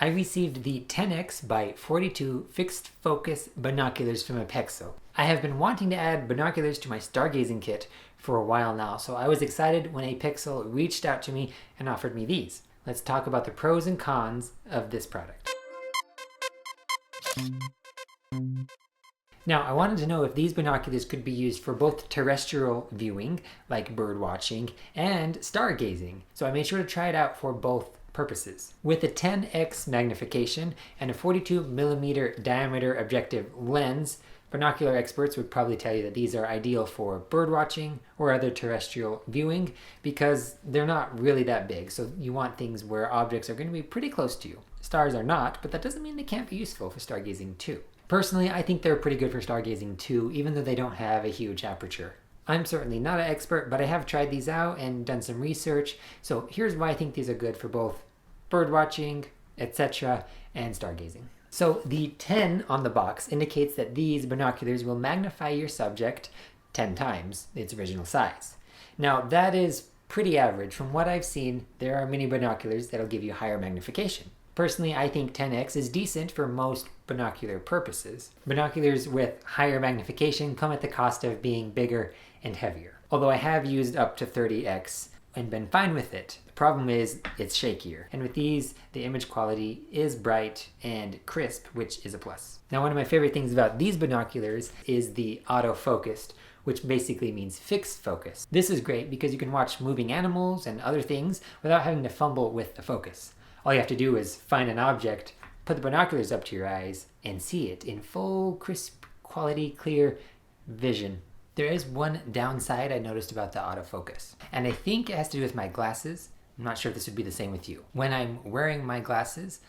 I received the 10x42 fixed focus binoculars from Apexel. I have been wanting to add binoculars to my stargazing kit for a while now, so I was excited when Apexel reached out to me and offered me these. Let's talk about the pros and cons of this product. Now, I wanted to know if these binoculars could be used for both terrestrial viewing, like bird watching, and stargazing, so I made sure to try it out for both purposes. With a 10x magnification and a 42mm diameter objective lens, binocular experts would probably tell you that these are ideal for bird watching or other terrestrial viewing because they're not really that big, so you want things where objects are going to be pretty close to you. Stars are not, but that doesn't mean they can't be useful for stargazing too. Personally, I think they're pretty good for stargazing too, even though they don't have a huge aperture. I'm certainly not an expert, but I have tried these out and done some research, so here's why I think these are good for both bird watching, etc., and stargazing. So the 10 on the box indicates that these binoculars will magnify your subject 10 times its original size. Now that is pretty average. From what I've seen, there are many binoculars that'll give you higher magnification. Personally, I think 10x is decent for most binocular purposes. Binoculars with higher magnification come at the cost of being bigger and heavier. Although I have used up to 30x and been fine with it. The problem is it's shakier. And with these, the image quality is bright and crisp, which is a plus. Now, one of my favorite things about these binoculars is the autofocus, which basically means fixed focus. This is great because you can watch moving animals and other things without having to fumble with the focus. All you have to do is find an object, put the binoculars up to your eyes, and see it in full, crisp, quality, clear vision. There is one downside I noticed about the autofocus, and I think it has to do with my glasses. I'm not sure if this would be the same with you. When I'm wearing my glasses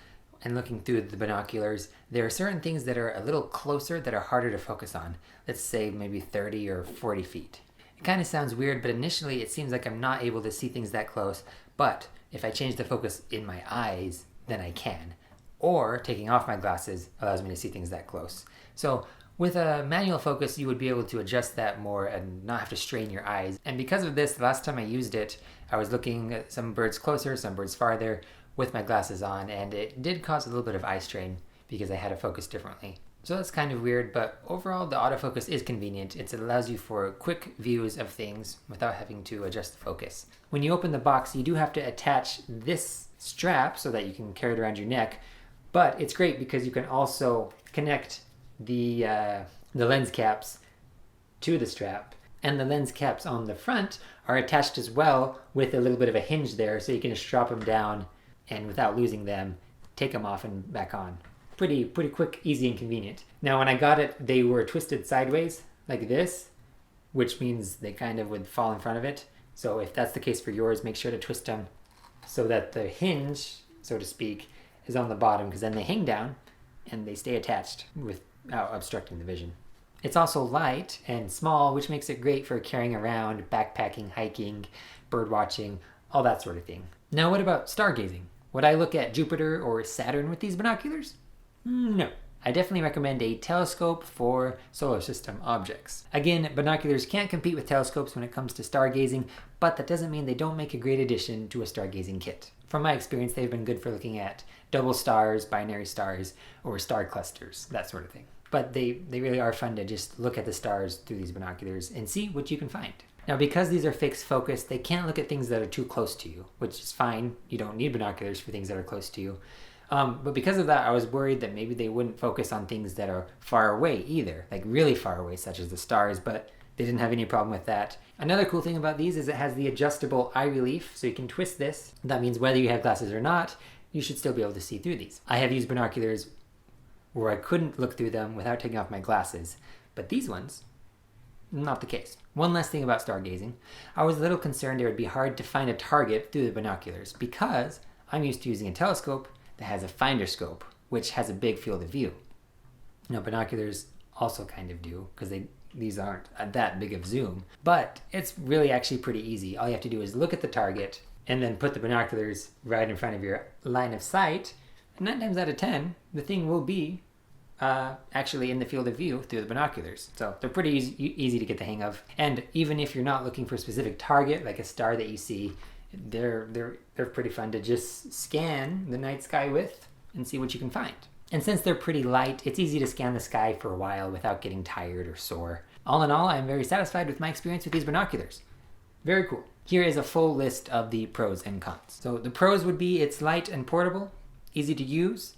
and looking through the binoculars, there are certain things that are a little closer that are harder to focus on. Let's say maybe 30 or 40 feet. It kind of sounds weird, but initially it seems like I'm not able to see things that close, but if I change the focus in my eyes, then I can. Or taking off my glasses allows me to see things that close. So with a manual focus, you would be able to adjust that more and not have to strain your eyes. And because of this, the last time I used it, I was looking at some birds closer, some birds farther with my glasses on, and it did cause a little bit of eye strain because I had to focus differently. So that's kind of weird, but overall the autofocus is convenient. It allows you for quick views of things without having to adjust the focus. When you open the box, you do have to attach this strap so that you can carry it around your neck, but it's great because you can also connect the lens caps to the strap, and the lens caps on the front are attached as well with a little bit of a hinge there, so you can just drop them down and without losing them, take them off and back on. Pretty quick, easy, and convenient. Now when I got it, they were twisted sideways like this, which means they kind of would fall in front of it. So if that's the case for yours, make sure to twist them so that the hinge, so to speak, is on the bottom, because then they hang down and they stay attached without obstructing the vision. It's also light and small, which makes it great for carrying around, backpacking, hiking, bird watching, all that sort of thing. Now what about stargazing? Would I look at Jupiter or Saturn with these binoculars? No. I definitely recommend a telescope for solar system objects. Again, binoculars can't compete with telescopes when it comes to stargazing, but that doesn't mean they don't make a great addition to a stargazing kit. From my experience, they've been good for looking at double stars, binary stars, or star clusters, that sort of thing. But they really are fun to just look at the stars through these binoculars and see what you can find. Now, because these are fixed focus, they can't look at things that are too close to you, which is fine. You don't need binoculars for things that are close to you. But because of that, I was worried that maybe they wouldn't focus on things that are far away either, like really far away, such as the stars, but they didn't have any problem with that. Another cool thing about these is it has the adjustable eye relief, so you can twist this. That means whether you have glasses or not, you should still be able to see through these. I have used binoculars where I couldn't look through them without taking off my glasses, but these ones, not the case. One last thing about stargazing. I was a little concerned it would be hard to find a target through the binoculars because I'm used to using a telescope that has a finder scope, which has a big field of view. Now, binoculars also kind of do, because these aren't that big of zoom, but it's really actually pretty easy. All you have to do is look at the target and then put the binoculars right in front of your line of sight, and 9 times out of 10, the thing will be actually in the field of view through the binoculars. So they're pretty easy to get the hang of. And even if you're not looking for a specific target, like a star that you see, they're pretty fun to just scan the night sky with. and see what you can find. And since they're pretty light, it's easy to scan the sky for a while without getting tired or sore. All in all, I'm very satisfied with my experience with these binoculars. Very cool. Here is a full list of the pros and cons. So the pros would be it's light and portable, easy to use.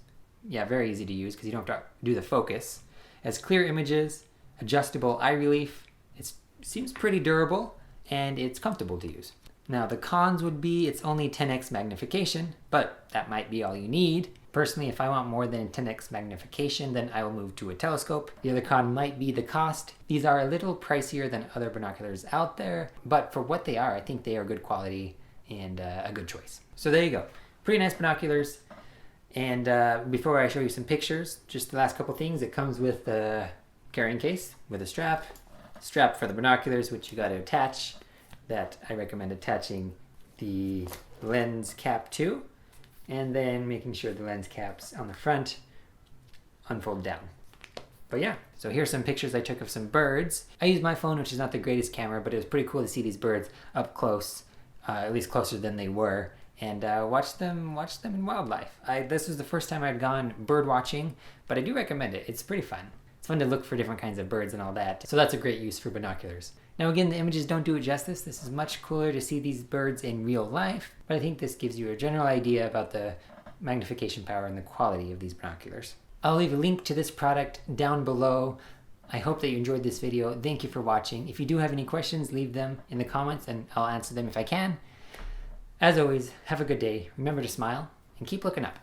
Yeah, very easy to use because you don't have to do the focus. It has clear images, adjustable eye relief. It seems pretty durable and it's comfortable to use. Now the cons would be it's only 10x magnification, but that might be all you need. Personally, if I want more than 10x magnification, then I will move to a telescope. The other con might be the cost. These are a little pricier than other binoculars out there, but for what they are, I think they are good quality and a good choice. So there you go. Pretty nice binoculars. And before I show you some pictures, just the last couple things. It comes with a carrying case with a strap for the binoculars, which you got to attach. That I recommend attaching the lens cap to, and then making sure the lens caps on the front unfold down. But yeah, so here's some pictures I took of some birds. I used my phone, which is not the greatest camera, but it was pretty cool to see these birds up close, at least closer than they were, and watch them in wildlife. This was the first time I'd gone bird watching, but I do recommend it. It's pretty fun. It's fun to look for different kinds of birds and all that. So that's a great use for binoculars. Now again, the images don't do it justice. This is much cooler to see these birds in real life, but I think this gives you a general idea about the magnification power and the quality of these binoculars. I'll leave a link to this product down below. I hope that you enjoyed this video. Thank you for watching. If you do have any questions, leave them in the comments and I'll answer them if I can. As always, have a good day. Remember to smile and keep looking up.